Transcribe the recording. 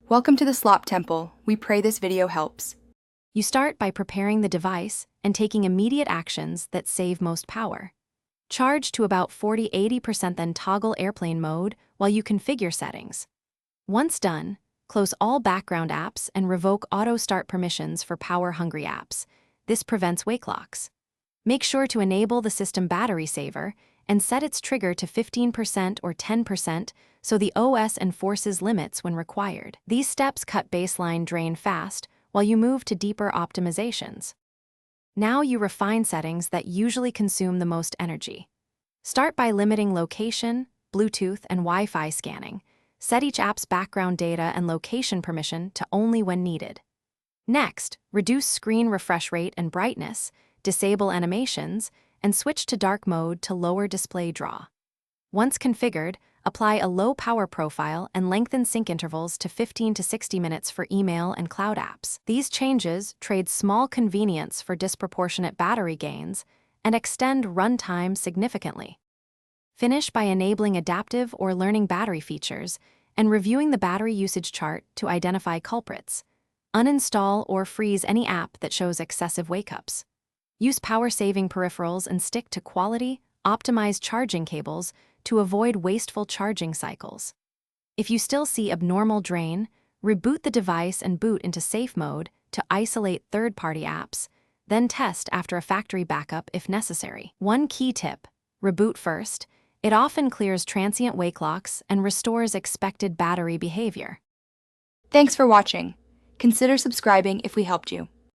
Welcome to the Slop Temple. We pray this video helps. You start by preparing the device and taking immediate actions that save most power. Charge to about 40–80%, then toggle airplane mode while you configure settings. Once done, close all background apps and revoke auto start permissions for power-hungry apps. This prevents wake locks. Make sure to enable the system battery saver and set its trigger to 15% or 10% so the OS enforces limits when required. These steps cut baseline drain fast while you move to deeper optimizations. Now you refine settings that usually consume the most energy. Start by limiting location, Bluetooth, and Wi-Fi scanning. Set each app's background data and location permission to only when needed. Next, reduce screen refresh rate and brightness, disable animations, and switch to dark mode to lower display draw. Once configured, apply a low power profile and lengthen sync intervals to 15 to 60 minutes for email and cloud apps. These changes trade small convenience for disproportionate battery gains and extend runtime significantly. Finish by enabling adaptive or learning battery features and reviewing the battery usage chart to identify culprits. Uninstall or freeze any app that shows excessive wake-ups. Use power-saving peripherals and stick to quality, optimized charging cables to avoid wasteful charging cycles. If you still see abnormal drain, reboot the device and boot into safe mode to isolate third-party apps, then test after a factory backup if necessary. One key tip: reboot first. It often clears transient wake locks and restores expected battery behavior. Thanks for watching. Consider subscribing if we helped you.